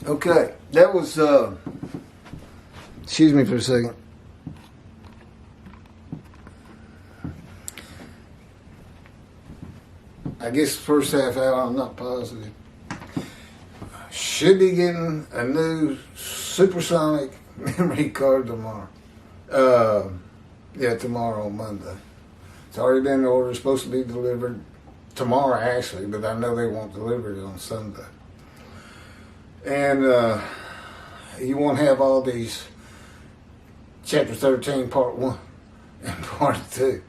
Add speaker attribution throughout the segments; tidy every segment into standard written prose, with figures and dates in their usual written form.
Speaker 1: Okay, that was, excuse me for a second. I guess the first half hour, I'm not positive. Should be getting a new supersonic memory card tomorrow. Tomorrow on Monday. It's already been ordered. It's supposed to be delivered tomorrow, actually, but I know they won't deliver it on Sunday. And you won't have all these chapter 13, part 1 and part 2.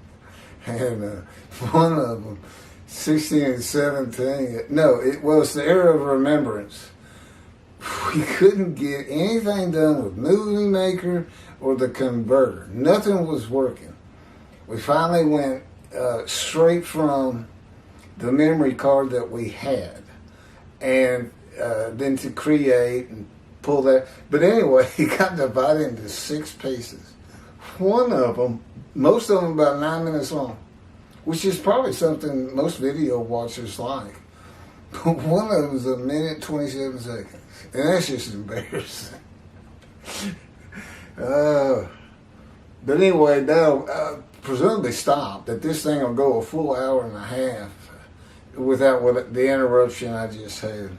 Speaker 1: And one of them, 16 and 17, no, it was the era of remembrance. We couldn't get anything done with Movie Maker or the converter. Nothing was working. We finally went straight from the memory card that we had, and then to create and pull that. But anyway, it got divided into 6 pieces. One of them, most of them about 9 minutes long, which is probably something most video watchers like. But one of them was 1 minute, 27 seconds. And that's just embarrassing. But anyway, that'll presumably stop. That this thing will go a full hour and a half without the interruption I just had.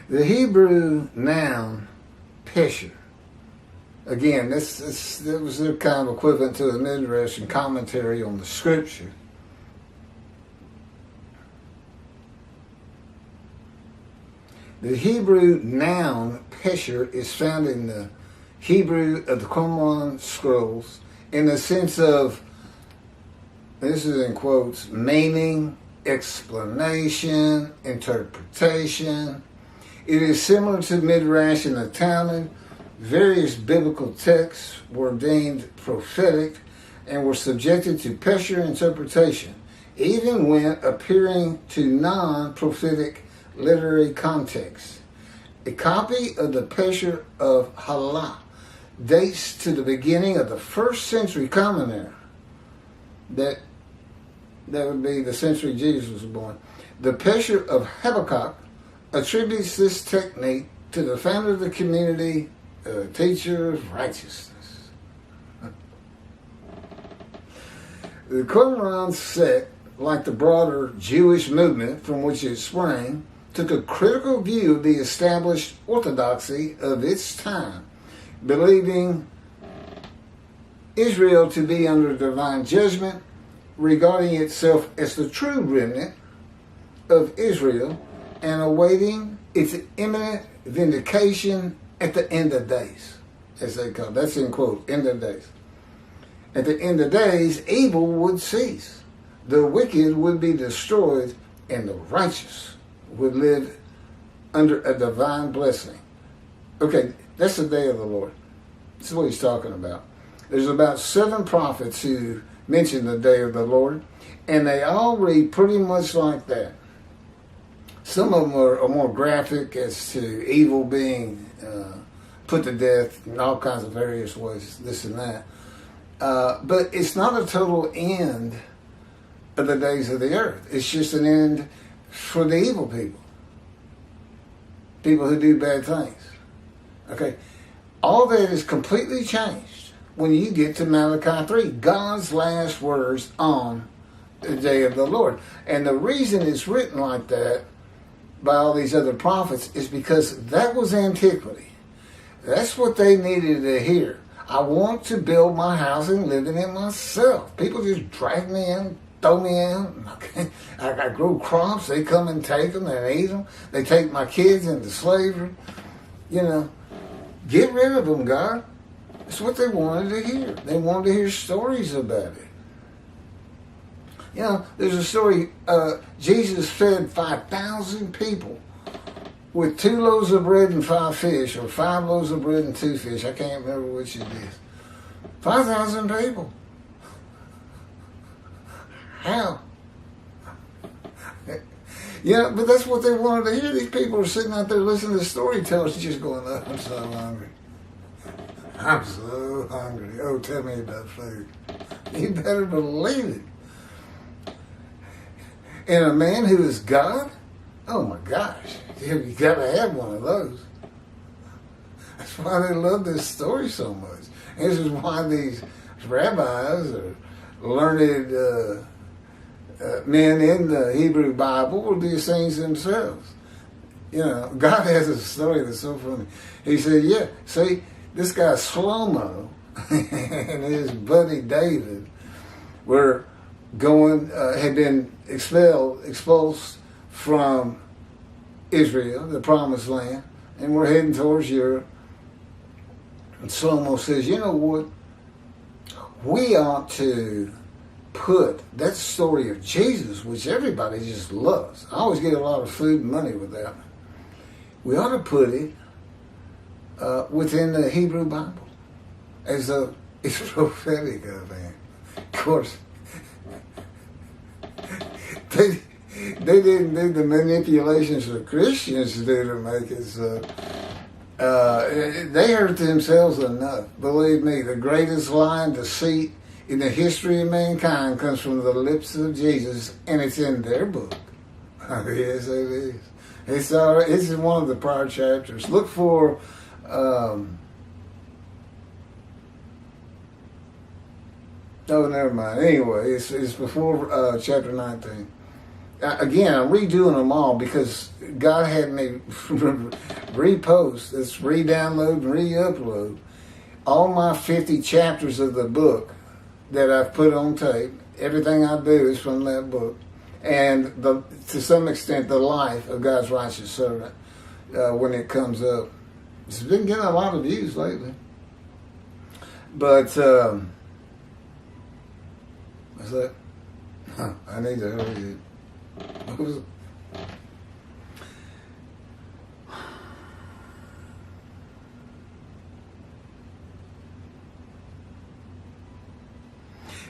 Speaker 1: The Hebrew noun, pesher. Again, this was their kind of equivalent to the Midrash and commentary on the Scripture. The Hebrew noun, pesher, is found in the Hebrew of the Qumran scrolls in the sense of, this is in quotes, meaning, explanation, interpretation. It is similar to Midrash and the Talmud. Various biblical texts were deemed prophetic and were subjected to pesher interpretation, even when appearing to non-prophetic literary contexts. A copy of the pesher of Hallah dates to the beginning of the 1st century Common Era. That would be the century Jesus was born. The pesher of Habakkuk attributes this technique to the founder of the community, teacher of righteousness. The Qumran sect, like the broader Jewish movement from which it sprang, took a critical view of the established orthodoxy of its time, believing Israel to be under divine judgment, regarding itself as the true remnant of Israel, and awaiting its imminent vindication at the end of days, as they call it. That's in quote, end of days. At the end of days, evil would cease. The wicked would be destroyed, and the righteous would live under a divine blessing. Okay, that's the day of the Lord. This is what he's talking about. There's about 7 prophets who mention the day of the Lord, and they all read pretty much like that. Some of them are more graphic as to evil being put to death in all kinds of various ways, this and that. But it's not a total end of the days of the earth. It's just an end for the evil people. People who do bad things. Okay? All that is completely changed when you get to Malachi 3, God's last words on the day of the Lord. And the reason it's written like that by all these other prophets is because that was antiquity. That's what they needed to hear. I want to build my house and live in it myself. People just drag me in, throw me in. I grow crops. They come and take them and eat them. They take my kids into slavery. You know, get rid of them, God. That's what they wanted to hear. They wanted to hear stories about it. You know, there's a story, Jesus fed 5,000 people with 2 loaves of bread and 5 fish, or 5 loaves of bread and 2 fish. I can't remember which it is. 5,000 people. How? Yeah, but that's what they wanted to hear. These people are sitting out there listening to storytellers just going, oh, I'm so hungry. I'm so hungry. Oh, tell me about food. You better believe it. And a man who is God? Oh my gosh. You got to have one of those. That's why they love this story so much. And this is why these rabbis or learned men in the Hebrew Bible were the Essenes themselves. You know, God has a story that's so funny. He said, yeah, see, this guy Shlomo and his buddy David were had been expulsed from Israel, the promised land, and we're heading towards Europe. And Shlomo says, you know what? We ought to put that story of Jesus, which everybody just loves. I always get a lot of food and money with that. We ought to put it within the Hebrew Bible as though it's prophetic of him. Of course, they didn't do the manipulations that Christians do to make it so. They hurt themselves enough. Believe me, the greatest lie and deceit in the history of mankind comes from the lips of Jesus, and it's in their book. Yes, it is. It's in one of the prior chapters. Look for oh, never mind. Anyway, it's before chapter 19. Again, I'm redoing them all because God had me repost, let's re-download and re-upload all my 50 chapters of the book that I've put on tape. Everything I do is from that book. And to some extent, the life of God's righteous servant when it comes up. It's been getting a lot of views lately. But, what's that? I need to hurry it. What was it?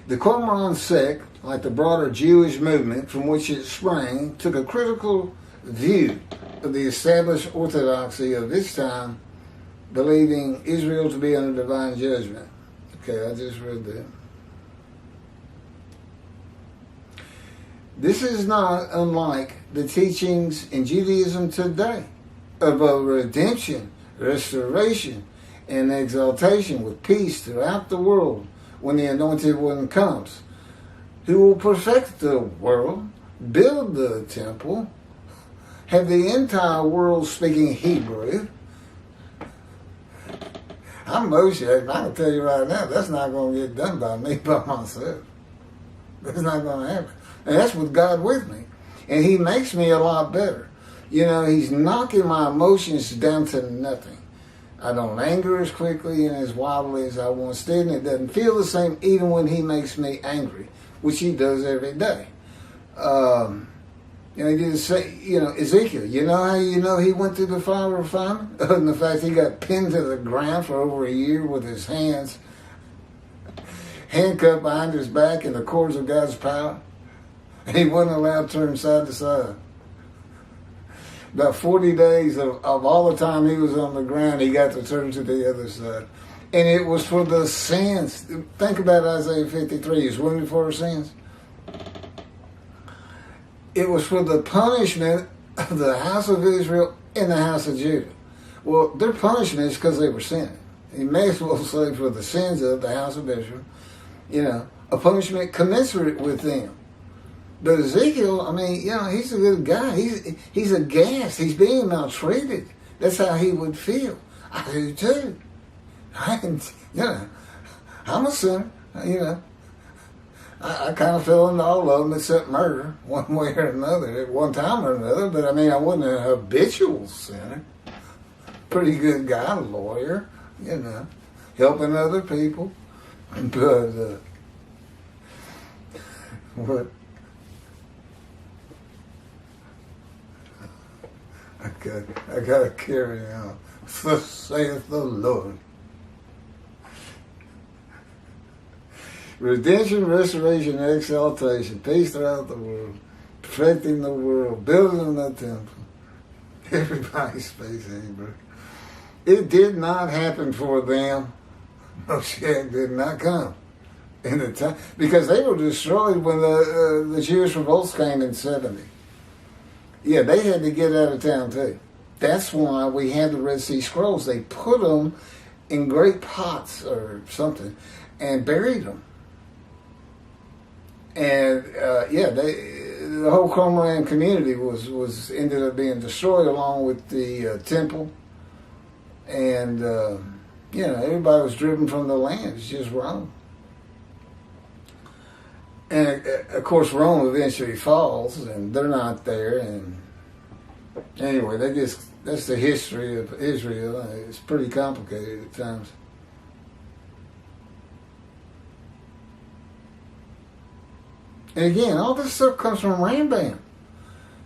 Speaker 1: The Qumran sect, like the broader Jewish movement from which it sprang, took a critical view of the established orthodoxy of its time, believing Israel to be under divine judgment. Okay, I just read that. This is not unlike the teachings in Judaism today of a redemption, restoration, and exaltation with peace throughout the world when the Anointed One comes, who will perfect the world, build the temple, have the entire world speaking Hebrew. I'm Moshe, and I can tell you right now, that's not going to get done by me, by myself. That's not going to happen. And that's with God with me. And he makes me a lot better. You know, he's knocking my emotions down to nothing. I don't anger as quickly and as wildly as I once did, and it doesn't feel the same even when he makes me angry, which he does every day. You know, he did say, you know, Ezekiel, you know how you know he went through the fire refinement? And the fact he got pinned to the ground for over a year with his hands handcuffed behind his back in the cords of God's power. And he wasn't allowed to turn side to side. About 40 days of all the time he was on the ground, he got to turn to the other side. And it was for the sins. Think about Isaiah 53. He's wounded for our sins. It was for the punishment of the house of Israel and the house of Judah. Well, their punishment is because they were sinning. You may as well say for the sins of the house of Israel, you know, a punishment commensurate with them. But Ezekiel, I mean, you know, he's a good guy. He's aghast. He's being maltreated. That's how he would feel. I do too. You know, I'm a sinner. You know, I kind of fell into all of them except murder, one way or another, at one time or another. But I mean, I wasn't a habitual sinner. Pretty good guy, lawyer, you know, helping other people. But what? I gotta carry on. Thus saith the Lord. Redemption, restoration, exaltation, peace throughout the world. perfecting the world, building the temple. Everybody speaks Hebrew. It did not happen for them. Moshiach did not come in the time, because they were destroyed when the Jewish revolts came in 70. Yeah, they had to get out of town too. That's why we had the Red Sea Scrolls. They put them in great pots or something and buried them. And the whole Qumran community was ended up being destroyed along with the temple. And everybody was driven from the land. It's just Rome. And of course, Rome eventually falls, and they're not there. And anyway, that's the history of Israel. It's pretty complicated at times. And again, all this stuff comes from Rambam.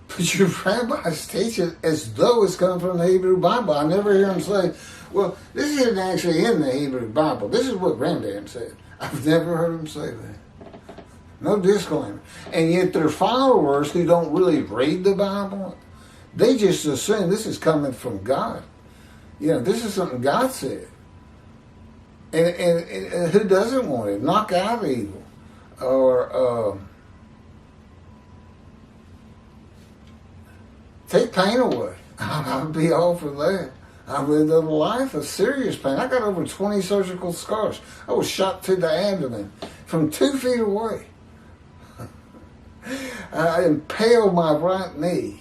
Speaker 1: But your rabbis teach it as though it's come from the Hebrew Bible. I never hear them say, well, this isn't actually in the Hebrew Bible. This is what Rambam said. I've never heard them say that. No disclaimer. And yet their followers who don't really read the Bible, they just assume this is coming from God. This is something God said. And who doesn't want it? Knock out evil. Or take pain away. I'll be all for that. I've lived a life of serious pain. I got over 20 surgical scars. I was shot to the abdomen from 2 feet away. I impaled my right knee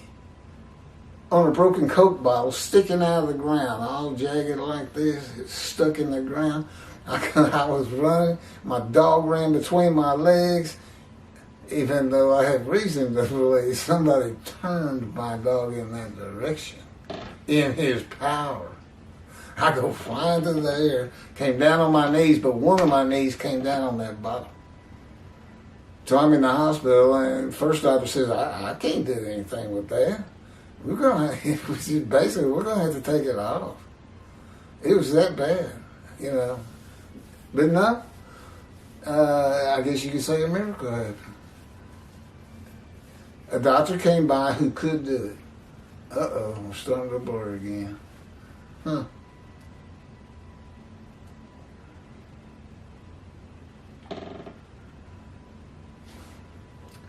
Speaker 1: on a broken Coke bottle sticking out of the ground, all jagged like this. It's stuck in the ground. I was running. My dog ran between my legs, even though I had reason to believe somebody turned my dog in that direction in his power. I go flying through the air, came down on my knees, but one of my knees came down on that bottle. So I'm in the hospital, and the first doctor says, I can't do anything with that. We're going to have to take it off. It was that bad, But no, I guess you could say a miracle happened. A doctor came by who could do it. I'm starting to blur again.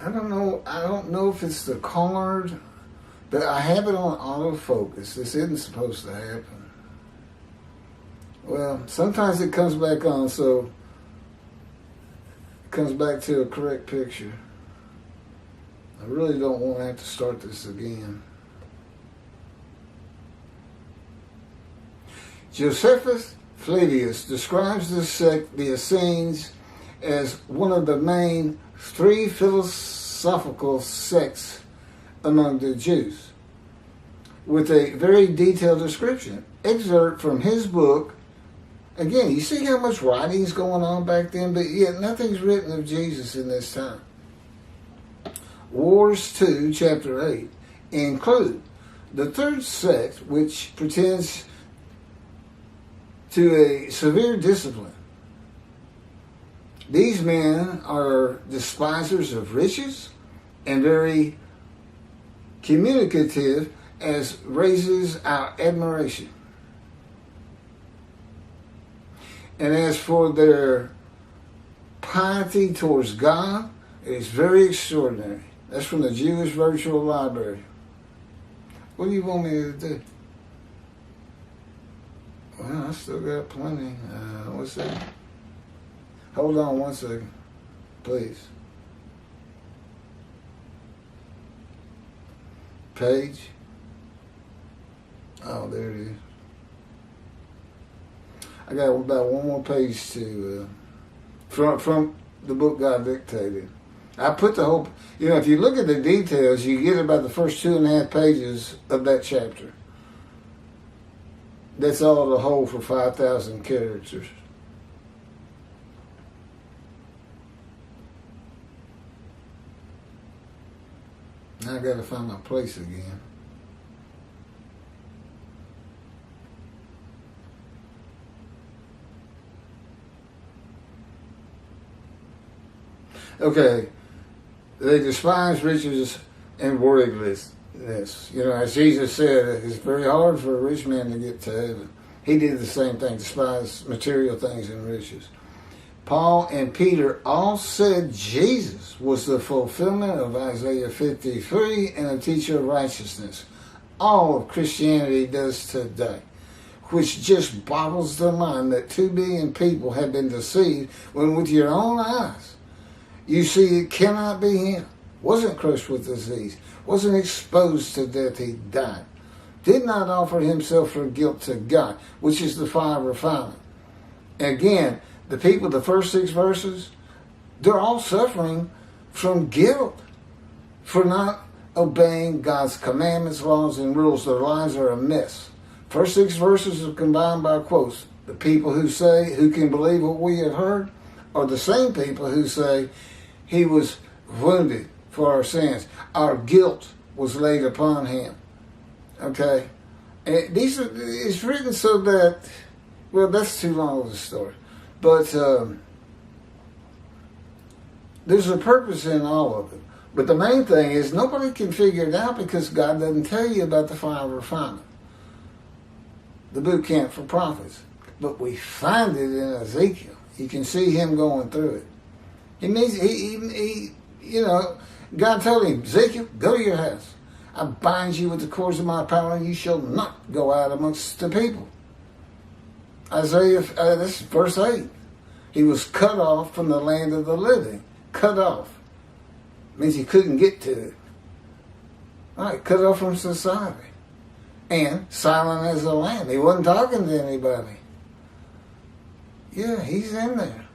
Speaker 1: I don't know if it's the card, but I have it on autofocus. This isn't supposed to happen. Well, sometimes it comes back on, so it comes back to a correct picture. I really don't want to have to start this again. Josephus Flavius describes this sect, the Essenes, as one of the main 3 philosophical sects among the Jews, with a very detailed description. Excerpt from his book. Again, you see how much writing's going on back then, but yet nothing's written of Jesus in this time. Wars 2, chapter 8, include the third sect, which pretends to a severe discipline. These men are despisers of riches and very communicative, as raises our admiration. And as for their piety towards God, it is very extraordinary. That's from the Jewish Virtual Library. What do you want me to do? Well, I still got plenty. What's that? Hold on one second, please. Page. Oh, there it is. I got about one more page to from the book God dictated. I put the whole. If you look at the details, you get about the first 2.5 pages of that chapter. That's all the whole for 5,000 characters. Now I got to find my place again. Okay. They despise riches and worldliness. As Jesus said, it's very hard for a rich man to get to heaven. He did the same thing, despise material things and riches. Paul and Peter all said Jesus was the fulfillment of Isaiah 53 and a teacher of righteousness. All of Christianity does today, which just boggles the mind that 2 billion people have been deceived when with your own eyes you see it cannot be him. Wasn't crushed with disease, wasn't exposed to death, he died. Did not offer himself for guilt to God, which is the fire of refinement. Again, the people, the first 6 verses, they're all suffering from guilt for not obeying God's commandments, laws, and rules. Their lives are a mess. First 6 verses are combined by quotes. The people who can believe what we have heard, are the same people who say he was wounded for our sins. Our guilt was laid upon him. Okay? And it's written so that, well, that's too long of a story. But there's a purpose in all of it. But the main thing is nobody can figure it out because God doesn't tell you about the fire of refinement. The boot camp for prophets. But we find it in Ezekiel. You can see him going through it. He means, God told him, Ezekiel, go to your house. I bind you with the cords of my power, and you shall not go out amongst the people. Isaiah, this is verse 8. He was cut off from the land of the living. Cut off. Means he couldn't get to it. All right, cut off from society. And silent as a lamb. He wasn't talking to anybody. Yeah, he's in there.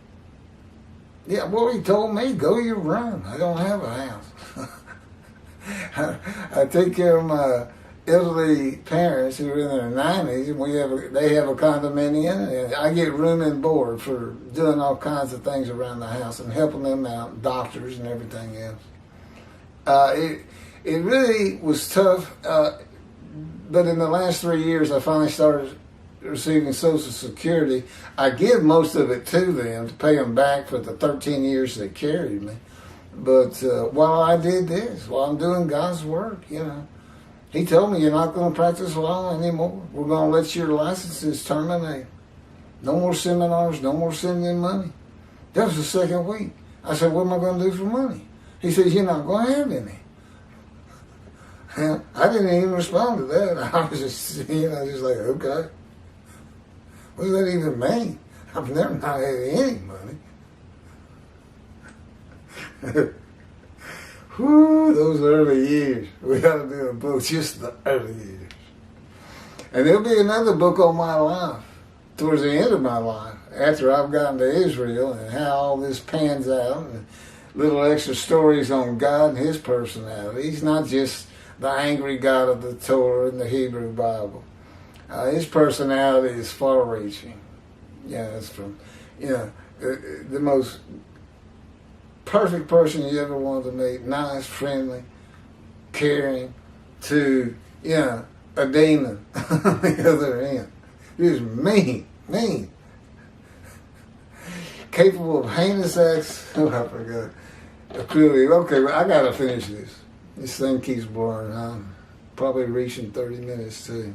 Speaker 1: Yeah, well, he told me, go your room. I don't have a house. I take care of my elderly parents who are in their 90s, and they have a condominium, and I get room and board for doing all kinds of things around the house and helping them out, doctors and everything else. It really was tough, but in the last 3 years, I finally started receiving Social Security. I give most of it to them to pay them back for the 13 years they carried me. But while I did this, while I'm doing God's work, He told me, you're not going to practice law anymore. We're going to let your licenses terminate. No more seminars, no more sending money. That was the second week. I said, what am I going to do for money? He says, you're not going to have any. I didn't even respond to that. I was just like, okay. What does that even mean? I've never not had any money. Whew, those early years. We ought to do a book, just the early years. And there'll be another book on my life, towards the end of my life, after I've gotten to Israel and how all this pans out, and little extra stories on God and his personality. He's not just the angry God of the Torah and the Hebrew Bible. His personality is far-reaching. It's from, the most perfect person you ever wanted to meet. Nice, friendly, caring, to, a demon on the other end. He was mean. Capable of heinous acts. Oh, I forgot. Clearly, okay, well, I got to finish this. This thing keeps blurring. I'm probably reaching 30 minutes, too.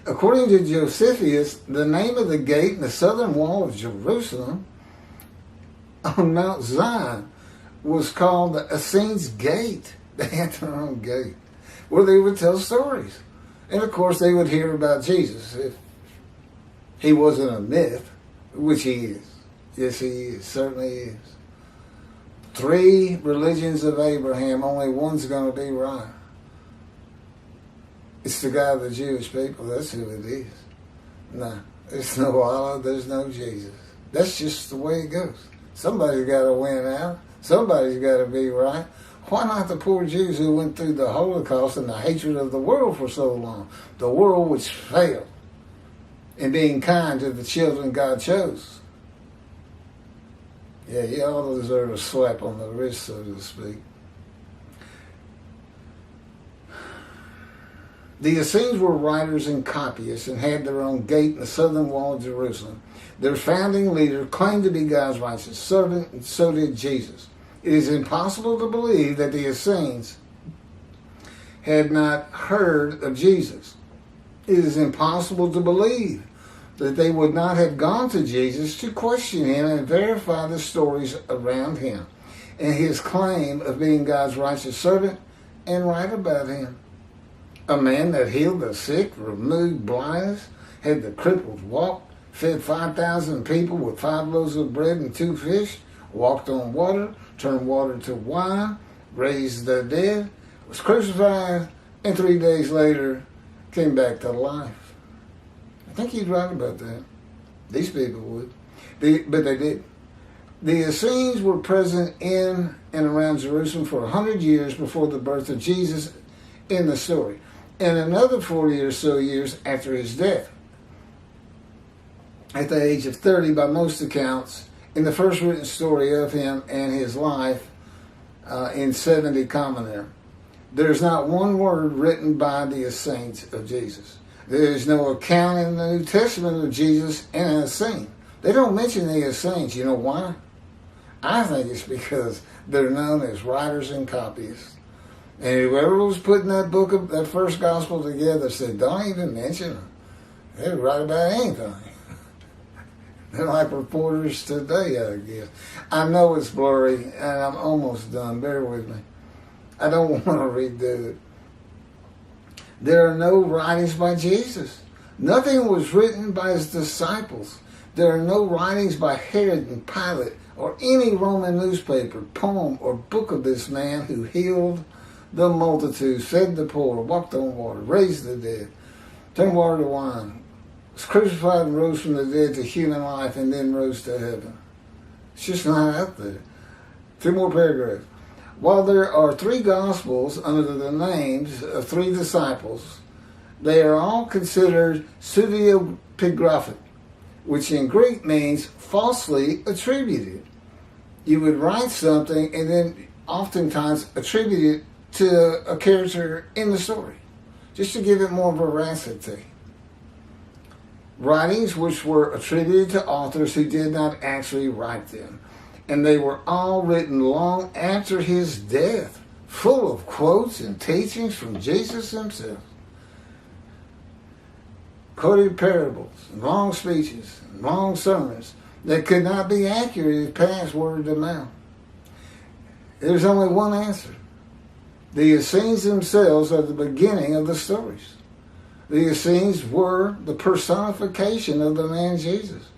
Speaker 1: According to Josephus, the name of the gate in the southern wall of Jerusalem on Mount Zion was called the Essenes Gate. They had their own gate where they would tell stories. And of course, they would hear about Jesus if he wasn't a myth, which he is. Yes, he is. Certainly is. 3 religions of Abraham, only one's going to be right. It's the God of the Jewish people. That's who it is. No, there's no Allah. There's no Jesus. That's just the way it goes. Somebody's got to win out. Somebody's got to be right. Why not the poor Jews who went through the Holocaust and the hatred of the world for so long? The world which failed in being kind to the children God chose. Yeah, you all deserve a slap on the wrist, so to speak. The Essenes were writers and copyists and had their own gate in the southern wall of Jerusalem. Their founding leader claimed to be God's righteous servant, and so did Jesus. It is impossible to believe that the Essenes had not heard of Jesus. It is impossible to believe that they would not have gone to Jesus to question him and verify the stories around him and his claim of being God's righteous servant and write about him. A man that healed the sick, removed blindness, had the cripples walk, fed 5,000 people with 5 loaves of bread and 2 fish, walked on water, turned water to wine, raised the dead, was crucified, and 3 days later came back to life. I think he'd write about that. These people would. But they did. The Essenes were present in and around Jerusalem for 100 years before the birth of Jesus in the story, and another 40 or so years after his death, at the age of 30 by most accounts, in the first written story of him and his life in 70 Commentary. There's not one word written by the Essenes of Jesus. There is no account in the New Testament of Jesus and an Essene. They don't mention the Essenes. You know why? I think it's because they're known as writers and copyists. And whoever was putting that book, that first gospel together said, don't even mention them. They write about anything. They're like reporters today, I guess. I know it's blurry, and I'm almost done. Bear with me. I don't want to redo it. There are no writings by Jesus. Nothing was written by his disciples. There are no writings by Herod and Pilate or any Roman newspaper, poem, or book of this man who healed the multitudes, fed the poor, walked on water, raised the dead, turned water to wine, was crucified and rose from the dead to human life, and then rose to heaven. It's just not out there. 2 more paragraphs. While there are 3 Gospels under the names of 3 disciples, they are all considered pseudepigraphic, which in Greek means falsely attributed. You would write something and then oftentimes attribute it to a character in the story, just to give it more veracity. Writings which were attributed to authors who did not actually write them. And they were all written long after his death, full of quotes and teachings from Jesus himself. Quoted parables, and long speeches, and long sermons that could not be accurate if passed word to mouth. There's only one answer. The Essenes themselves are the beginning of the stories. The Essenes were the personification of the man Jesus.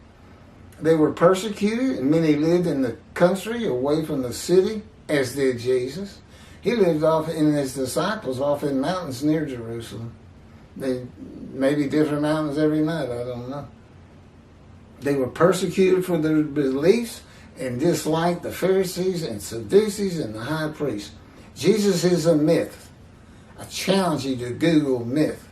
Speaker 1: They were persecuted, and many lived in the country away from the city, as did Jesus. He lived off in his disciples off in mountains near Jerusalem. They maybe different mountains every night, I don't know. They were persecuted for their beliefs and disliked the Pharisees and Sadducees and the high priests. Jesus is a myth. I challenge you to Google myth,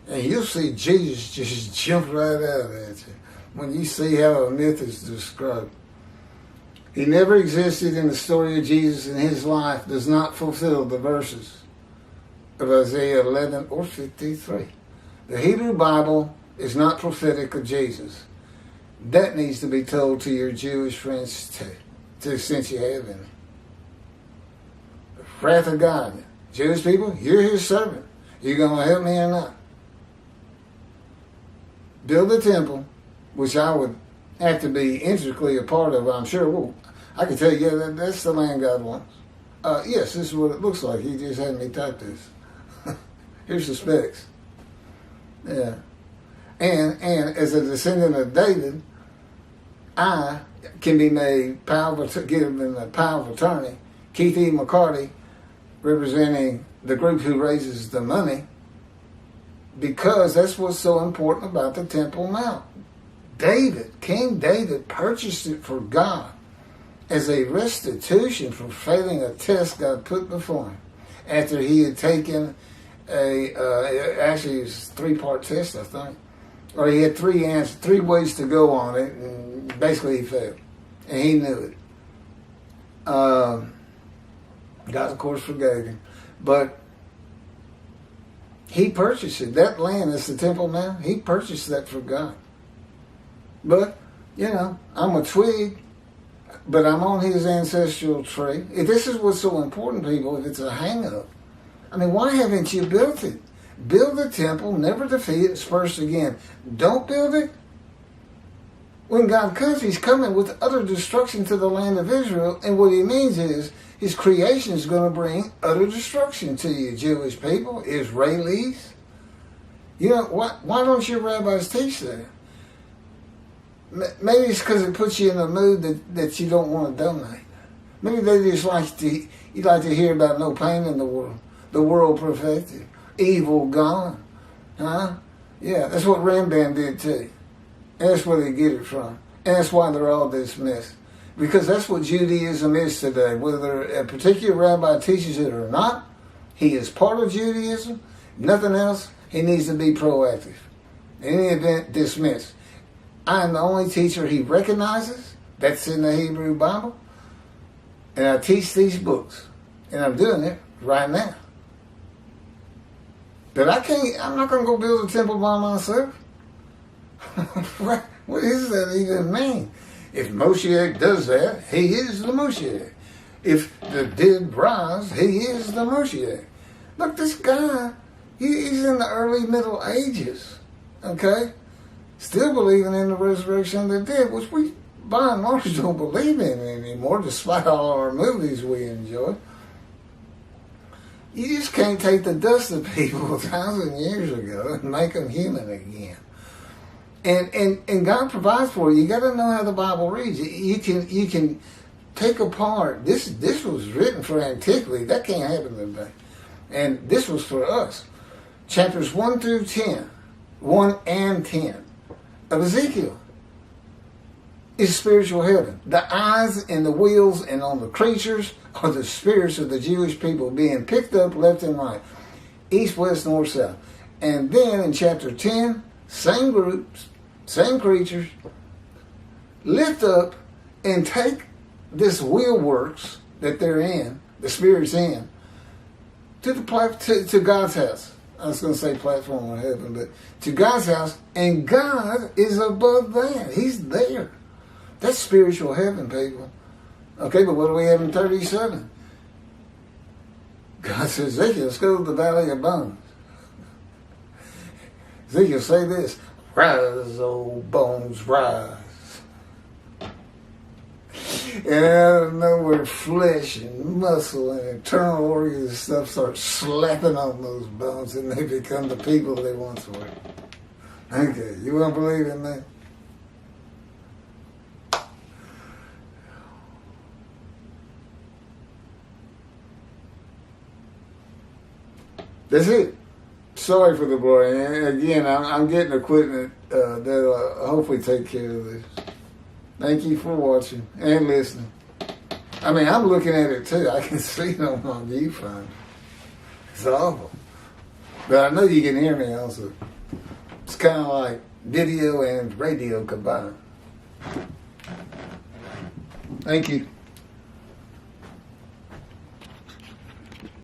Speaker 1: and you'll see Jesus just jump right out at you when you see how a myth is described. He never existed, and the story of Jesus and his life does not fulfill the verses of Isaiah 11 or 53. The Hebrew Bible is not prophetic of Jesus. That needs to be told to your Jewish friends too, to the extent you have any. The wrath of God. Jewish people, you're his servant. You going to help me or not? Build the temple, which I would have to be intricately a part of, I'm sure. Well, I can tell you, yeah, that's the land God wants. Yes, this is what it looks like. He just had me type this. Here's the specs. Yeah. And as a descendant of David, I can be made given the power of attorney. Keith E. McCarty, representing the group who raises the money, because that's what's so important about the Temple Mount. King David purchased it for God as a restitution for failing a test God put before him after he had taken actually it was a 3-part test, I think. Or he had 3 ways to go on it, and basically he failed. And he knew it. God, of course, forgave him. But he purchased it. That land is the Temple Mount. He purchased that for God. But, I'm a twig. but I'm on his ancestral tree. If this is what's so important, people, if it's a hang-up, I mean, why haven't you built it? Build the temple, never defeat it, disperse again. Don't build it. When God comes, he's coming with utter destruction to the land of Israel, and what he means is his creation is going to bring utter destruction to you, Jewish people, Israelis. You know, why don't your rabbis teach that? Maybe it's because it puts you in a mood that you don't want to donate. Maybe they just you like to hear about no pain in the world perfected, evil gone. Huh? Yeah, that's what Rambam did too. And that's where they get it from. And that's why they're all dismissed. Because that's what Judaism is today. Whether a particular rabbi teaches it or not, he is part of Judaism. Nothing else. He needs to be proactive. In any event, dismissed. I am the only teacher he recognizes. That's in the Hebrew Bible. And I teach these books. And I'm doing it right now. But I'm not going to go build a temple by myself. What does that even mean? If Moshiach does that, he is the Moshiach. If the dead rise, he is the Moshiach. Look, this guy, he's in the early Middle Ages, okay? Still believing in the resurrection of the dead, which we, by and large, don't believe in anymore, despite all our movies we enjoy. You just can't take the dust of people 1,000 years ago and make them human again. And God provides for you. You got to know how the Bible reads. You can take apart. This was written for antiquity. That can't happen today. And this was for us. Chapters 1 through 10, 1 and 10 of Ezekiel is spiritual heaven. The eyes and the wheels and on the creatures are the spirits of the Jewish people being picked up left and right, east, west, north, south. And then in chapter 10, same groups, same creatures, lift up and take this wheel works that they're in, the spirit's in, to God's house. I was going to say platform of heaven, but to God's house, and God is above that. He's there. That's spiritual heaven, people. Okay, but what do we have in 37? God says, Ezekiel, let's go to the valley of bones. Ezekiel, say this, rise, old bones, rise. And out of nowhere, flesh and muscle and internal organs and stuff start slapping on those bones, and they become the people they once were. Okay, you won't believe in that? That's it. Sorry for the blurring. Again, I'm getting equipment that'll hopefully take care of this. Thank you for watching and listening. I mean, I'm looking at it too. I can see it on my viewfinder. It's awful. But I know you can hear me also. It's kind of like video and radio combined. Thank you.